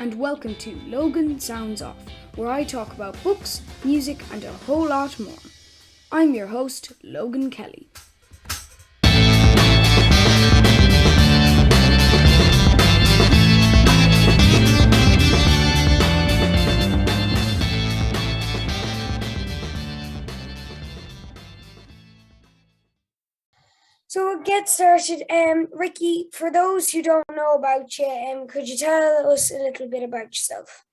and welcome to Logan Sounds Off, where I talk about books, music, and a whole lot more. I'm your host, Logan Kelly. So we'll get started. Rikki, for those who don't know about you, could you tell us a little bit about yourself?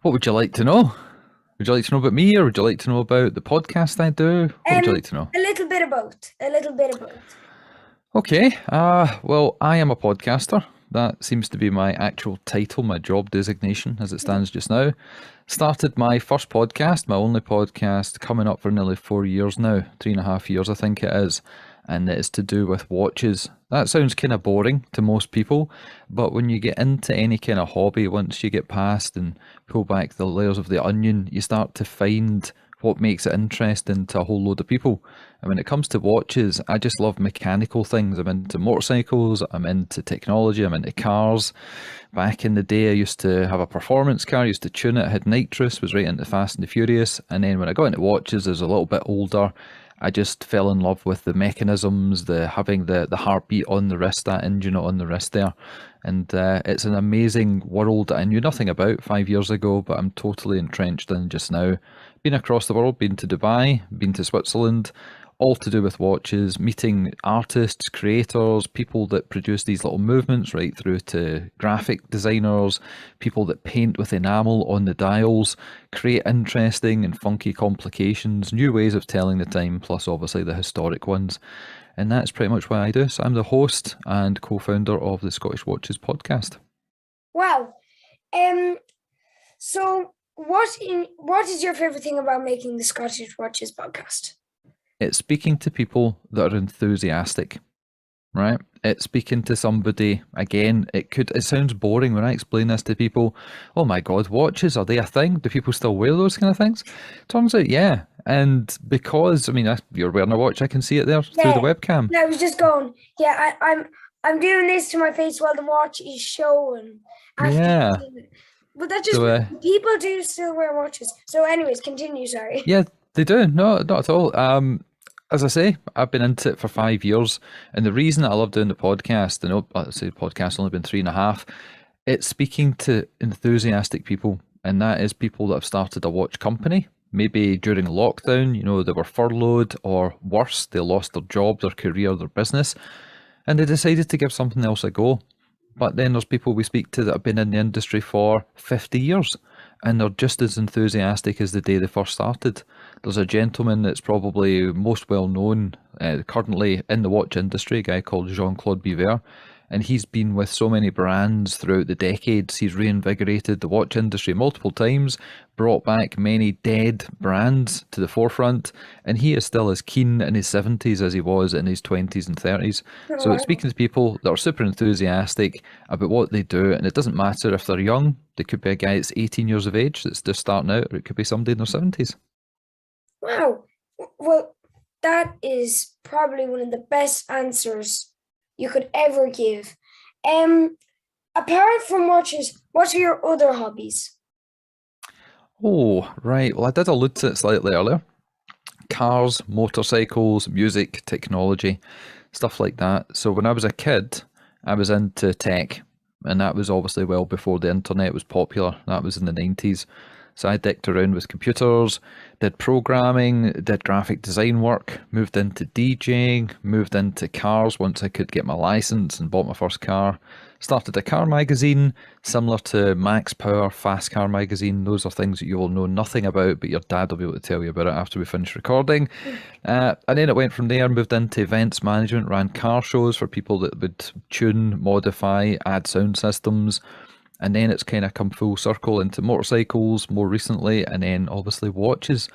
What would you like to know? Would you like to know about me, or would you like to know about the podcast I do? What would you like to know? A little bit of both. Okay. Well, I am a podcaster. That seems to be my actual title, my job designation as it stands just now. Started my first podcast, my only podcast, coming up for nearly 4 years now, 3.5 years I think it is, and it is to do with watches. That sounds kind of boring to most people, but when you get into any kind of hobby, once you get past and pull back the layers of the onion, you start to find what makes it interesting to a whole load of people. And when it comes to watches, I just love mechanical things. I'm into motorcycles, I'm into technology, I'm into cars. Back in the day, I used to have a performance car, I used to tune it, I had nitrous, was right into Fast and the Furious. And then when I got into watches, I was a little bit older, I just fell in love with the mechanisms, the having the heartbeat on the wrist, that engine on the wrist there. And it's an amazing world that I knew nothing about 5 years ago, but I'm totally entrenched in just now. Been across the world, been to Dubai, been to Switzerland, all to do with watches, meeting artists, creators, people that produce these little movements, right through to graphic designers, people that paint with enamel on the dials, create interesting and funky complications, new ways of telling the time, plus obviously the historic ones. And that's pretty much what I do. So I'm the host and co-founder of the Scottish Watches podcast. Wow. So what is your favorite thing about making the Scottish Watches podcast? It's speaking to people that are enthusiastic, right? It's speaking to somebody, again, it sounds boring when I explain this to people. Oh my God, watches, are they a thing? Do people still wear those kind of things? Turns out, yeah. And because, you're wearing a watch, I can see it there through the webcam. Yeah, I was just going, I'm doing this to my face while the watch is showing. Yeah. But that's just, people do still wear watches. So anyways, continue, sorry. Yeah, they do. No, not at all. As I say, I've been into it for 5 years, and the reason that I love doing the podcast, I say the podcast's only been 3.5, it's speaking to enthusiastic people, and that is people that have started a watch company, maybe during lockdown, they were furloughed, or worse, they lost their job, their career, their business, and they decided to give something else a go. But then there's people we speak to that have been in the industry for 50 years, and they're just as enthusiastic as the day they first started. There's a gentleman that's probably most well known currently in the watch industry, a guy called Jean-Claude Biver, and he's been with so many brands throughout the decades. He's reinvigorated the watch industry multiple times, brought back many dead brands to the forefront, and he is still as keen in his 70s as he was in his 20s and 30s. So it's speaking to people that are super enthusiastic about what they do, and it doesn't matter if they're young. They could be a guy that's 18 years of age that's just starting out, or it could be somebody in their 70s. Wow. Well, that is probably one of the best answers you could ever give. Apart from watches, what are your other hobbies? Oh, right. Well, I did allude to it slightly earlier. Cars, motorcycles, music, technology, stuff like that. So when I was a kid, I was into tech, and that was obviously well before the internet was popular. That was in the 90s. So I dicked around with computers, did programming, did graphic design work, moved into DJing, moved into cars once I could get my license and bought my first car. Started a car magazine, similar to Max Power, Fast Car magazine. Those are things that you will know nothing about, but your dad will be able to tell you about it after we finish recording. And then it went from there, moved into events management, ran car shows for people that would tune, modify, add sound systems. And then it's kind of come full circle into motorcycles more recently, and then obviously watches.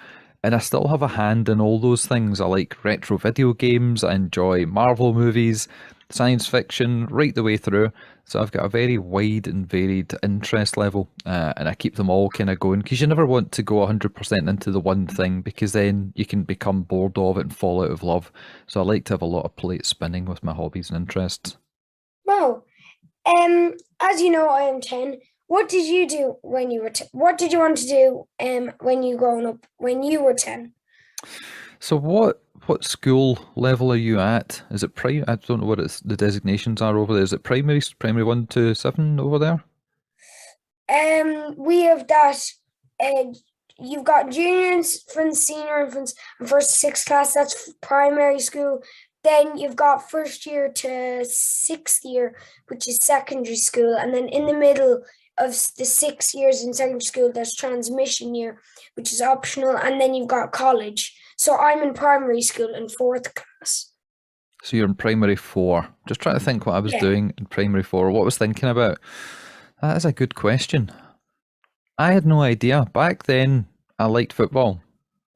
And I still have a hand in all those things. I like retro video games, I enjoy Marvel movies, science fiction, right the way through. So I've got a very wide and varied interest level, and I keep them all kind of going, because you never want to go 100% into the one thing, because then you can become bored of it and fall out of love. So I like to have a lot of plates spinning with my hobbies and interests. Wow. As you know, I am 10. What did you do when you were what did you want to do when you were 10? So what school level are you at? Is it I don't know what the designations are over there. Is it primary 1 to 7 over there? We have that. Uh, you've got juniors from senior and from first to sixth class. That's primary school. Then you've got first year to sixth year, which is secondary school, and then in the middle of the 6 years in secondary school, there's transmission year, which is optional, and then you've got college. So I'm in primary school in fourth class. So you're in primary 4. Just trying to think what I was doing in primary 4, what I was thinking about. That is a good question. I had no idea. Back then, I liked football,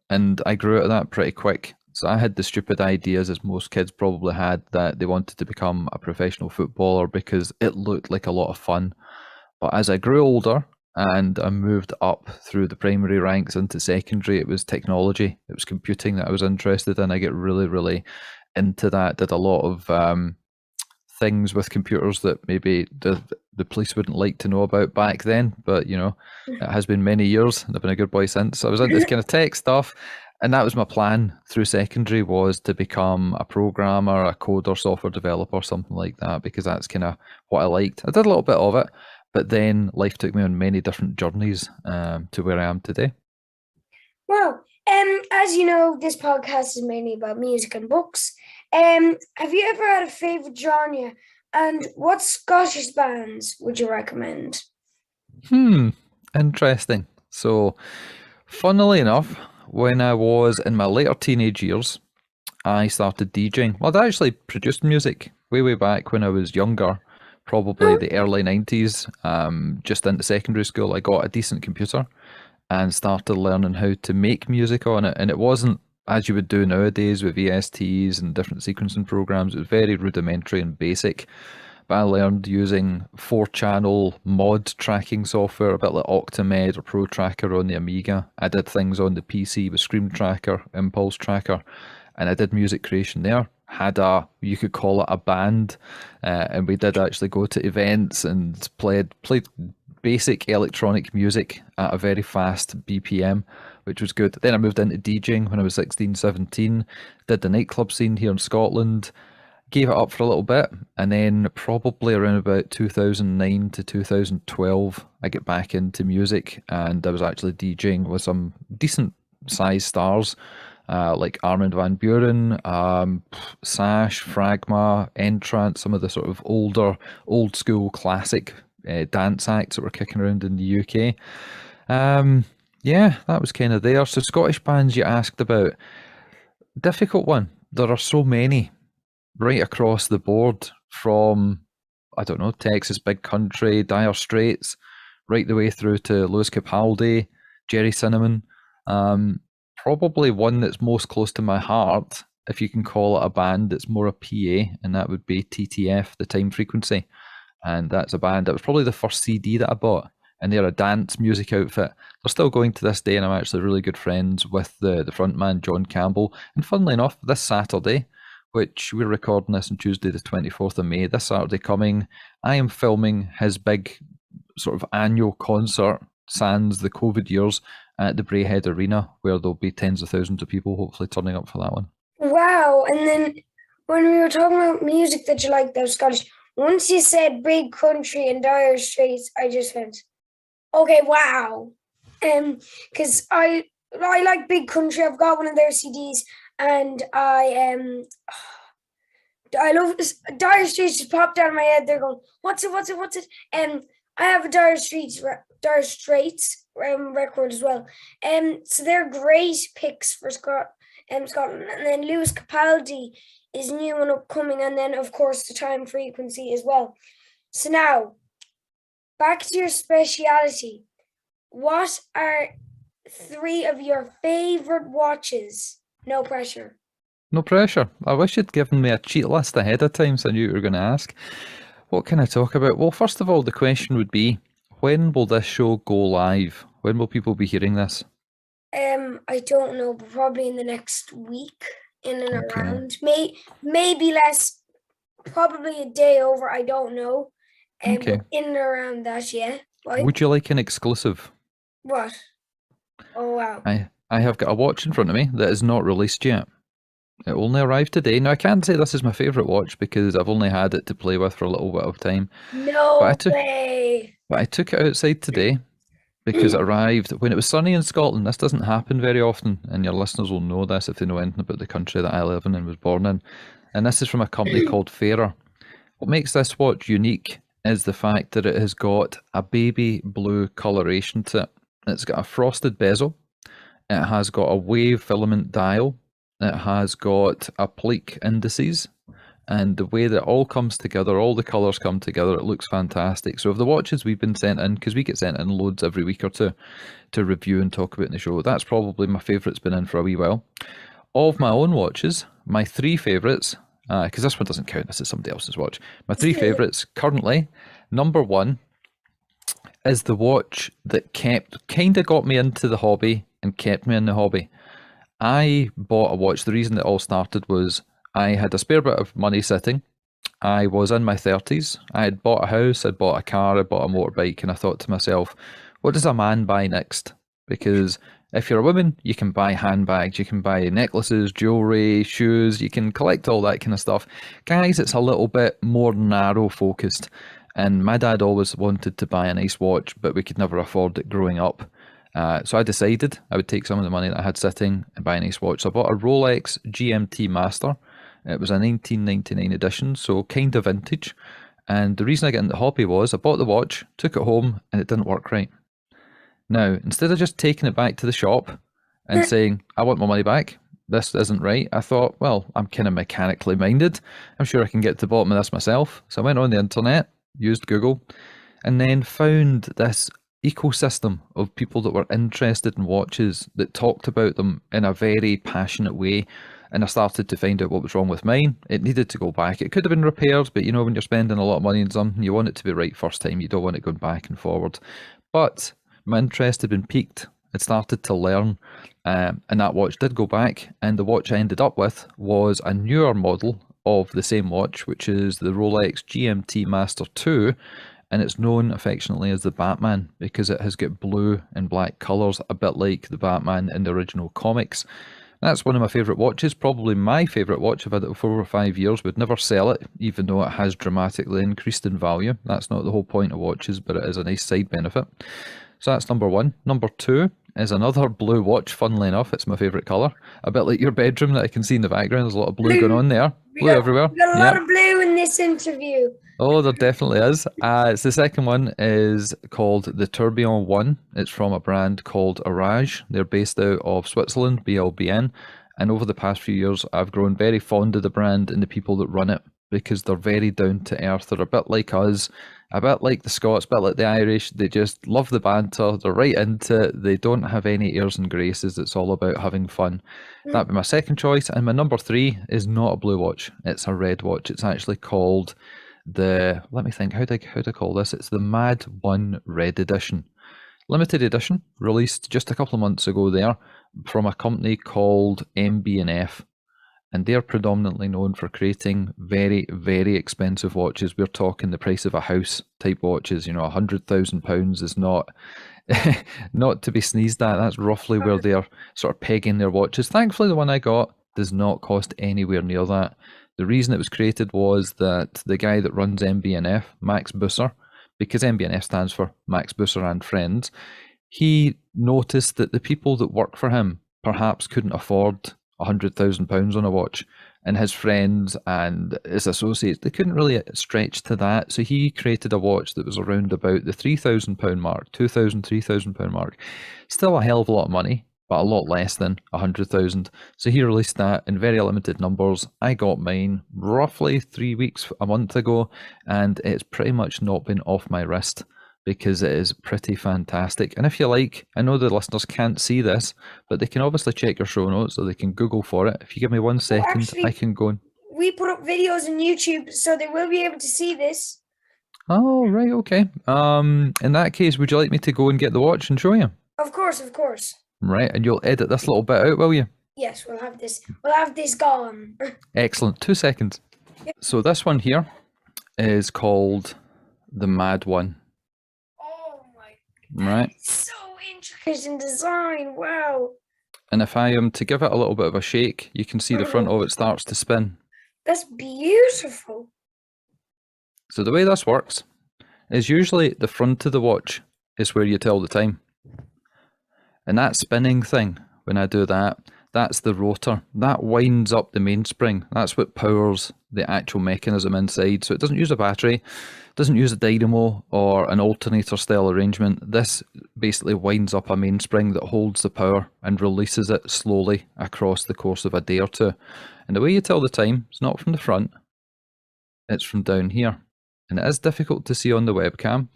and I grew out of that pretty quick. So I had the stupid ideas, as most kids probably had, that they wanted to become a professional footballer because it looked like a lot of fun. But as I grew older and I moved up through the primary ranks into secondary, it was technology, it was computing that I was interested in. I get really, really into that. Did a lot of things with computers that maybe the police wouldn't like to know about back then, but you know, it has been many years and I've been a good boy since. So I was into this kind of tech stuff, and that was my plan through secondary, was to become a programmer, a coder, software developer, something like that, because that's kind of what I liked. I did a little bit of it, but then life took me on many different journeys to where I am today. Well, as you know, this podcast is mainly about music and books. Have you ever had a favorite genre, and what Scottish bands would you recommend? Interesting. So, funnily enough, when I was in my later teenage years, I started DJing. Well, I'd actually produced music way back when I was younger, probably the early 90s, just into secondary school. I got a decent computer and started learning how to make music on it. And it wasn't as you would do nowadays with VSTs and different sequencing programs. It was very rudimentary and basic. But I learned using 4-channel mod tracking software, a bit like Octamed or Pro Tracker on the Amiga. I did things on the PC with Scream Tracker, Impulse Tracker, and I did music creation there. Had you could call it a band, and we did actually go to events and played basic electronic music at a very fast BPM, which was good. Then I moved into DJing when I was 16, 17, did the nightclub scene here in Scotland, gave it up for a little bit, and then probably around about 2009 to 2012, I get back into music, and I was actually DJing with some decent sized stars, like Armin van Buuren, Sash, Fragma, Entrance, some of the sort of old school classic dance acts that were kicking around in the UK. Yeah, that was kind of there. So Scottish bands you asked about, difficult one. There are so many right across the board, from, I don't know, Texas Big Country, Dire Straits, right the way through to Lewis Capaldi, Jerry Cinnamon. Probably one that's most close to my heart, if you can call it a band, it's more a PA, and that would be TTF, The Time Frequency. And that's a band that was probably the first CD that I bought, and they're a dance music outfit. They're still going to this day, and I'm actually really good friends with the frontman, John Campbell. And funnily enough, this Saturday, which we're recording this on Tuesday the 24th of May, this Saturday coming, I am filming his big sort of annual concert, sans the COVID years, at the Braehead Arena, where there'll be tens of thousands of people hopefully turning up for that one. Wow. And then when we were talking about music that you like, those Scottish, once you said Big Country and Dire Straits, I just went, okay, wow. Because I like Big Country. I've got one of their CDs, and I love this. Dire Straits just popped out of my head. They're going, what's it? I have a Dire Straits record as well. So they're great picks for Scotland. And then Lewis Capaldi is new and upcoming, and then of course the Time Frequency as well. So now, back to your speciality. What are 3 of your favorite watches? No pressure. No pressure. I wish you'd given me a cheat list ahead of time so I knew you were going to ask. What can I talk about? Well, first of all, the question would be, when will this show go live? When will people be hearing this? I don't know, but probably in the next week, in and around. Maybe less, probably a day over, I don't know. Okay. In and around that, yeah. What? Would you like an exclusive? What? Oh wow. I have got a watch in front of me that is not released yet. It only arrived today. Now I can't say this is my favourite watch because I've only had it to play with for a little bit of time. But No way. I took it outside today because it arrived when it was sunny in Scotland. This doesn't happen very often, and your listeners will know this if they know anything about the country that I live in and was born in. And this is from a company called Fairer. What makes this watch unique is the fact that it has got a baby blue coloration to it. It's got a frosted bezel. It has got a wave filament dial. It has got applique indices. And the way that it all comes together, all the colours come together, it looks fantastic. So of the watches we've been sent in, because we get sent in loads every week or two to review and talk about in the show, that's probably my favourite's been in for a wee while. Of my own watches, my three favourites, because this one doesn't count, this is somebody else's watch. My three favourites currently, number one is the watch that kind of got me into the hobby and kept me in the hobby. I bought a watch. The reason it all started was I had a spare bit of money sitting. I was in my 30s. I had bought a house, I'd bought a car, I bought a motorbike, and I thought to myself, what does a man buy next? Because if you're a woman, you can buy handbags, you can buy necklaces, jewellery, shoes, you can collect all that kind of stuff. Guys, it's a little bit more narrow focused. And my dad always wanted to buy a nice watch, but we could never afford it growing up. So I decided I would take some of the money that I had sitting and buy a nice watch. So I bought a Rolex GMT Master. It was a 1999 edition, so kind of vintage. And the reason I got into the hobby was I bought the watch, took it home, and it didn't work right. Now, instead of just taking it back to the shop and saying, I want my money back, this isn't right, I thought, well, I'm kind of mechanically minded. I'm sure I can get to the bottom of this myself. So I went on the internet, used Google, and then found this ecosystem of people that were interested in watches that talked about them in a very passionate way. And I started to find out what was wrong with mine. It needed to go back. It could have been repaired, but you know, when you're spending a lot of money on something, you want it to be right first time. You don't want it going back and forward. But my interest had been piqued. It started to learn, and that watch did go back. And the watch I ended up with was a newer model of the same watch, which is the Rolex GMT Master 2. And it's known affectionately as the Batman because it has got blue and black colours, a bit like the Batman in the original comics. That's one of my favourite watches, probably my favourite watch. I've had it for 4 or 5 years, would never sell it, even though it has dramatically increased in value. That's not the whole point of watches, but it is a nice side benefit. So that's number one. Number two is another blue watch, funnily enough. It's my favourite colour. A bit like your bedroom that I can see in the background. There's a lot of blue going on there. Blue everywhere. We got a lot of blue in this interview. Oh, there definitely is. It's the second one is called the Tourbillon 1. It's from a brand called Arage. They're based out of Switzerland, BLBN. And over the past few years, I've grown very fond of the brand and the people that run it because they're very down to earth. They're a bit like us, a bit like the Scots, a bit like the Irish. They just love the banter. They're right into it. They don't have any airs and graces. It's all about having fun. That'd be my second choice. And my number three is not a blue watch. It's a red watch. It's actually called let me think, how do I call this? It's the Mad 1 Red Edition. Limited edition, released just a couple of months ago there from a company called MB&F. And they're predominantly known for creating very, very expensive watches. We're talking the price of a house type watches. You know, £100,000 is not not to be sneezed at. That's roughly where they're sort of pegging their watches. Thankfully, the one I got does not cost anywhere near that. The reason it was created was that the guy that runs MB&F, Max Busser, because MB&F stands for Max Busser and Friends, he noticed that the people that work for him perhaps couldn't afford £100,000 on a watch, and his friends and his associates, they couldn't really stretch to that. So he created a watch that was around about the £3,000 mark, £3,000 mark. Still a hell of a lot of money, but a lot less than 100,000. So he released that in very limited numbers. I got mine roughly 3 weeks, a month ago, and it's pretty much not been off my wrist because it is pretty fantastic. And if you like, I know the listeners can't see this, but they can obviously check your show notes or they can Google for it. If you give me 1 second, actually, I can go and... We put up videos on YouTube, so they will be able to see this. Oh, right, okay. In that case, would you like me to go and get the watch and show you? Of course, of course. Right, and you'll edit this little bit out, will you? Yes, we'll have this. We'll have this gone. Excellent. 2 seconds. So this one here is called the Mad 1. Oh right? So intricate in design. Wow. And if I am to give it a little bit of a shake, you can see the front of it starts to spin. That's beautiful. So the way this works is usually the front of the watch is where you tell the time. And that spinning thing, when I do that, that's the rotor. That winds up the mainspring. That's what powers the actual mechanism inside. So it doesn't use a battery, doesn't use a dynamo or an alternator style arrangement. This basically winds up a mainspring that holds the power and releases it slowly across the course of a day or two. And the way you tell the time is not from the front, it's from down here. And it is difficult to see on the webcam,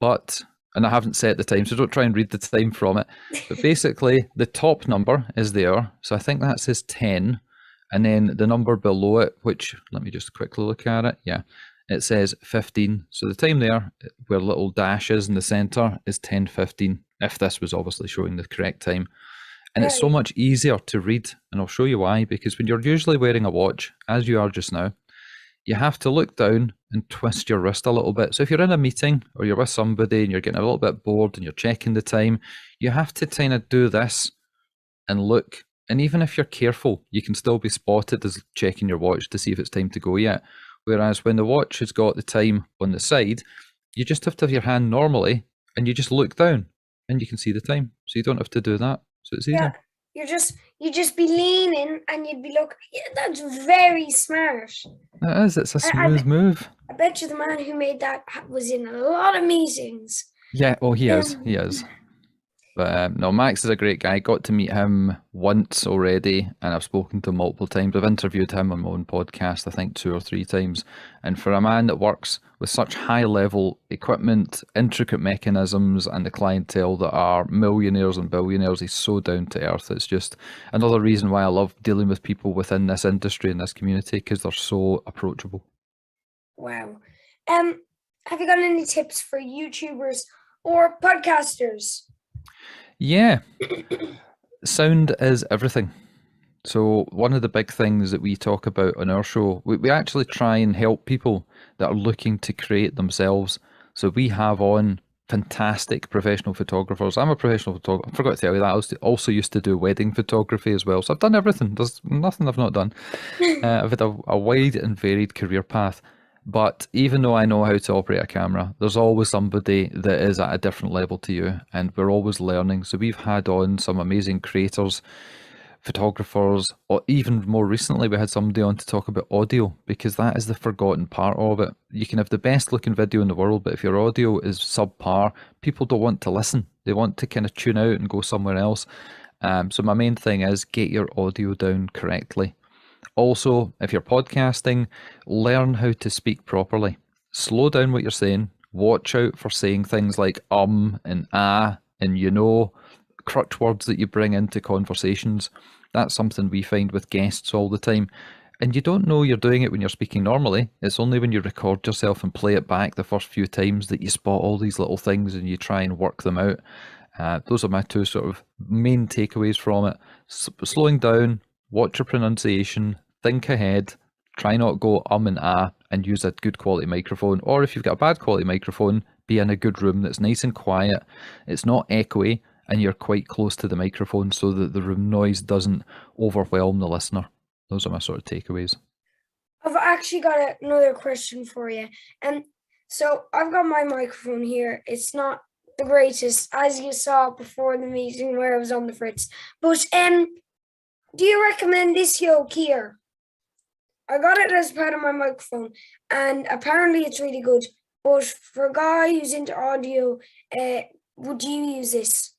but, and I haven't set the time, so don't try and read the time from it. But basically, the top number is there. So I think that says 10. And then the number below it, which, let me just quickly look at it. Yeah, it says 15. So the time there, where little dash is in the center, is 10:15, if this was obviously showing the correct time. And it's so much easier to read, and I'll show you why, because when you're usually wearing a watch, as you are just now, you have to look down and twist your wrist a little bit. So if you're in a meeting or you're with somebody and you're getting a little bit bored and you're checking the time, you have to kind of do this and look. And even if you're careful, you can still be spotted as checking your watch to see if it's time to go yet. Whereas when the watch has got the time on the side, you just have to have your hand normally and you just look down and you can see the time. So you don't have to do that. So it's easier. Yeah, you just be leaning and you'd be looking. Yeah, that's very smart. It is. It's a smooth move. I bet you the man who made that was in a lot of meetings. Yeah, oh, he is. He is. But no, Max is a great guy. Got to meet him once already, and I've spoken to him multiple times. I've interviewed him on my own podcast, I think 2 or 3 times. And for a man that works with such high-level equipment, intricate mechanisms, and the clientele that are millionaires and billionaires, he's so down to earth. It's just another reason why I love dealing with people within this industry and this community, because they're so approachable. Wow. Have you got any tips for YouTubers or podcasters? Yeah, sound is everything. So one of the big things that we talk about on our show, we actually try and help people that are looking to create themselves. So we have on fantastic professional photographers. I'm a professional photographer. I forgot to tell you that. I also used to do wedding photography as well. So I've done everything. There's nothing I've not done. I've had a wide and varied career path. But even though I know how to operate a camera, there's always somebody that is at a different level to you, and we're always learning. So we've had on some amazing creators, photographers, or even more recently, we had somebody on to talk about audio, because that is the forgotten part of it. You can have the best looking video in the world, but if your audio is subpar, people don't want to listen. They want to kind of tune out and go somewhere else. So my main thing is get your audio down correctly. Also, if you're podcasting, learn how to speak properly. Slow down what you're saying. Watch out for saying things like and ah and you know, crutch words that you bring into conversations. That's something we find with guests all the time. And you don't know you're doing it when you're speaking normally. It's only when you record yourself and play it back the first few times that you spot all these little things and you try and work them out. Those are my 2 sort of main takeaways from it. Slowing down, watch your pronunciation, think ahead, try not go and ah, and use a good quality microphone. Or if you've got a bad quality microphone, be in a good room that's nice and quiet, it's not echoey, and you're quite close to the microphone so that the room noise doesn't overwhelm the listener. Those are my sort of takeaways. I've actually got another question for you. So I've got my microphone here. It's not the greatest, as you saw before the meeting where I was on the fritz. But do you recommend this yoke here? I got it as part of my microphone, and apparently it's really good. But for a guy who's into audio, would you use this?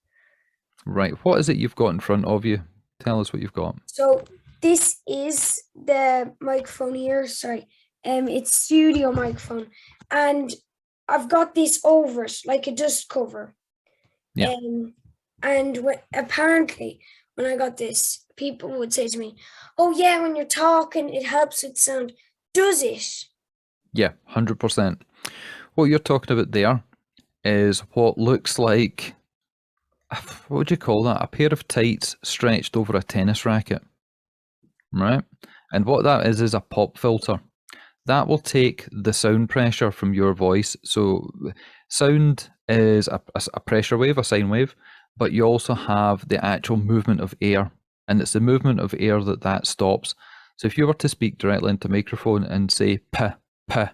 Right. What is it you've got in front of you? Tell us what you've got. So this is the microphone here. Sorry. It's studio microphone. And I've got this over it, like a dust cover. Yeah. And apparently, when I got this, people would say to me, oh yeah, when you're talking, it helps with sound. Does it? Yeah, 100%. What you're talking about there is what looks like, what would you call that? A pair of tights stretched over a tennis racket, right? And what that is a pop filter. That will take the sound pressure from your voice. So sound is a pressure wave, a sine wave, but you also have the actual movement of air, and it's the movement of air that stops. So if you were to speak directly into a microphone and say p, p,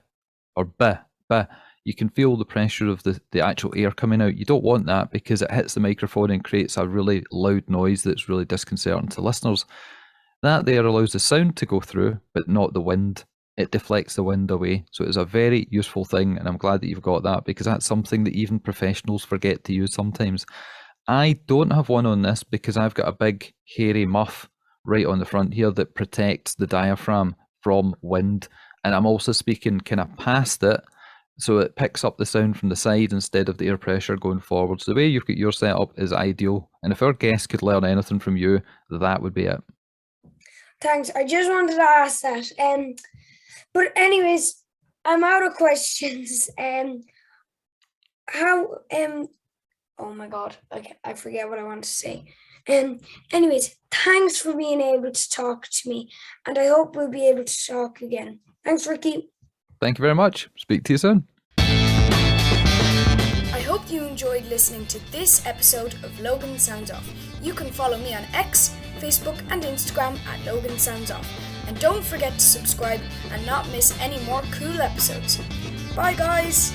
or b, b, you can feel the pressure of the actual air coming out. You don't want that because it hits the microphone and creates a really loud noise that's really disconcerting to listeners. That there allows the sound to go through, but not the wind. It deflects the wind away. So it's a very useful thing, and I'm glad that you've got that because that's something that even professionals forget to use sometimes. I don't have one on this because I've got a big hairy muff right on the front here that protects the diaphragm from wind. And I'm also speaking kind of past it, so it picks up the sound from the side instead of the air pressure going forward. So the way you've got your setup is ideal. And if our guests could learn anything from you, that would be it. Thanks. I just wanted to ask that. But anyways, I'm out of questions. Oh my God. Okay, I forget what I want to say. Anyways, thanks for being able to talk to me, and I hope we'll be able to talk again. Thanks, Rikki. Thank you very much. Speak to you soon. I hope you enjoyed listening to this episode of Logan Sounds Off. You can follow me on X, Facebook, and Instagram at Logan Sounds Off. And don't forget to subscribe and not miss any more cool episodes. Bye, guys!